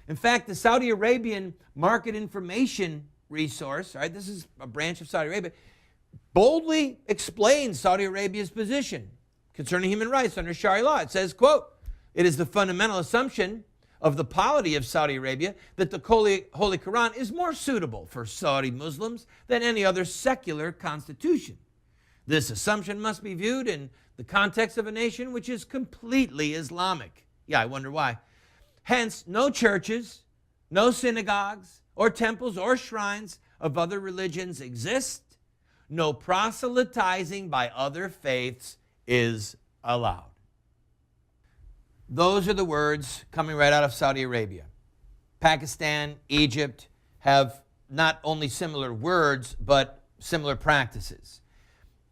In fact, the Saudi Arabian Market Information Resource, all right, this is a branch of Saudi Arabia, boldly explains Saudi Arabia's position concerning human rights under Sharia law. It says, quote, "It is the fundamental assumption of the polity of Saudi Arabia that the Holy Quran is more suitable for Saudi Muslims than any other secular constitution. This assumption must be viewed in the context of a nation which is completely Islamic." Yeah, I wonder why. "Hence, no churches, no synagogues, or temples, or shrines of other religions exist. No proselytizing by other faiths is allowed." Those are the words coming right out of Saudi Arabia. Pakistan, Egypt have not only similar words, but similar practices.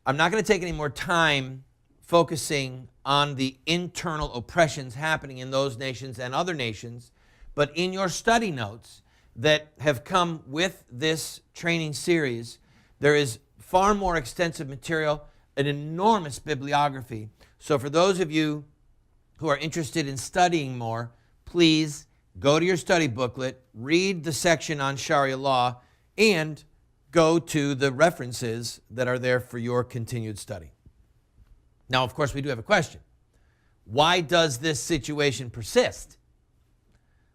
I'm not going to take any more time focusing on the internal oppressions happening in those nations and other nations, but in your study notes that have come with this training series, there is far more extensive material, an enormous bibliography. So for those of you who are interested in studying more, please go to your study booklet, read the section on Sharia law, and go to the references that are there for your continued study. Now, of course, we do have a question. Why does this situation persist?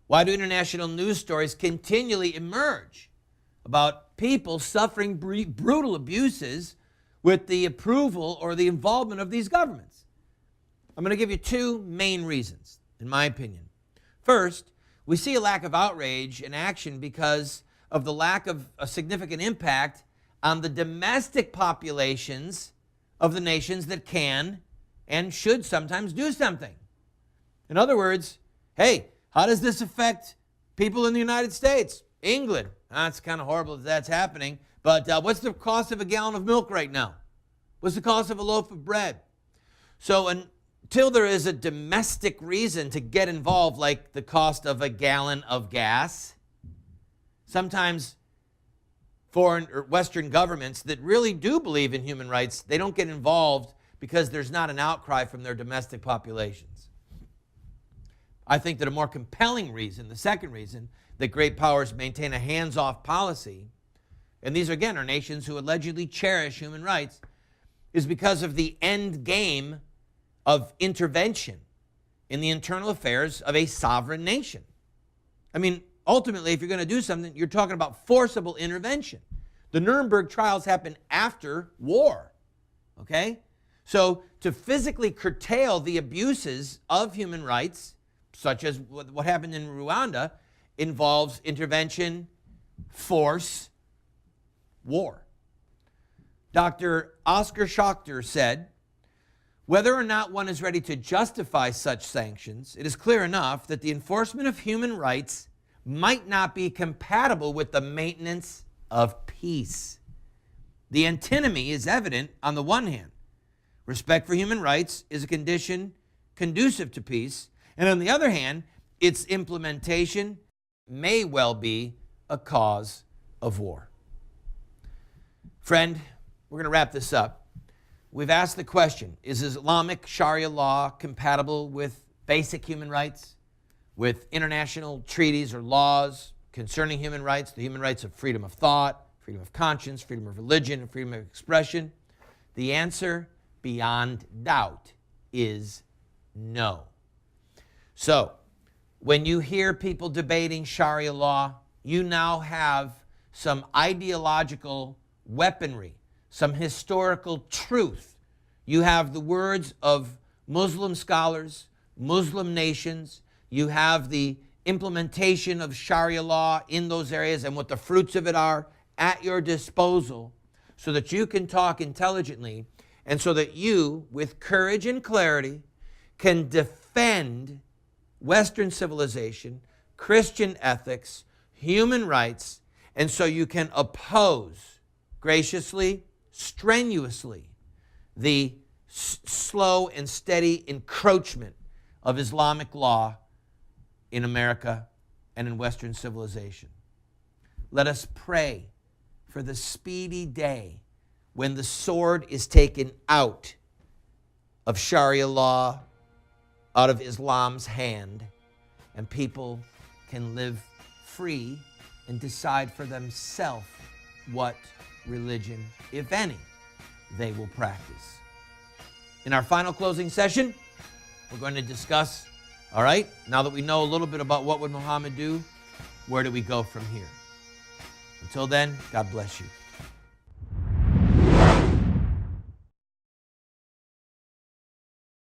Why do international news stories continually emerge about people suffering brutal abuses with the approval or the involvement of these governments? I'm going to give you two main reasons, in my opinion. First, we see a lack of outrage and action because of the lack of a significant impact on the domestic populations of the nations that can and should sometimes do something. In other words, hey, how does this affect people in the United States? England, it's kind of horrible that that's happening, but what's the cost of a gallon of milk right now? What's the cost of a loaf of bread? So until there is a domestic reason to get involved, like the cost of a gallon of gas, sometimes foreign or Western governments that really do believe in human rights, they don't get involved because there's not an outcry from their domestic populations. I think that a more compelling reason, the second reason, that great powers maintain a hands-off policy, and these again are nations who allegedly cherish human rights, is because of the end game of intervention in the internal affairs of a sovereign nation. I mean, ultimately, if you're going to do something, you're talking about forcible intervention. The Nuremberg trials happened after war, okay? So to physically curtail the abuses of human rights, such as what happened in Rwanda, involves intervention, force, war. Dr. Oscar Schachter said, "Whether or not one is ready to justify such sanctions, it is clear enough that the enforcement of human rights might not be compatible with the maintenance of peace. The antinomy is evident on the one hand. Respect for human rights is a condition conducive to peace, and on the other hand, its implementation may well be a cause of war." Friend, we're going to wrap this up. We've asked the question, is Islamic Sharia law compatible with basic human rights, with international treaties or laws concerning human rights, the human rights of freedom of thought, freedom of conscience, freedom of religion, and freedom of expression? The answer, beyond doubt, is no. So, when you hear people debating Sharia law, you now have some ideological weaponry, some historical truth. You have the words of Muslim scholars, Muslim nations. You have the implementation of Sharia law in those areas and what the fruits of it are at your disposal so that you can talk intelligently and so that you, with courage and clarity, can defend Western civilization, Christian ethics, human rights, and so you can oppose graciously, strenuously, the slow and steady encroachment of Islamic law in America and in Western civilization. Let us pray for the speedy day when the sword is taken out of Sharia law, out of Islam's hand, and people can live free and decide for themselves what religion, if any, they will practice. In our final closing session, we're going to discuss, all right, now that we know a little bit about what would Muhammad do, where do we go from here? Until then, God bless you.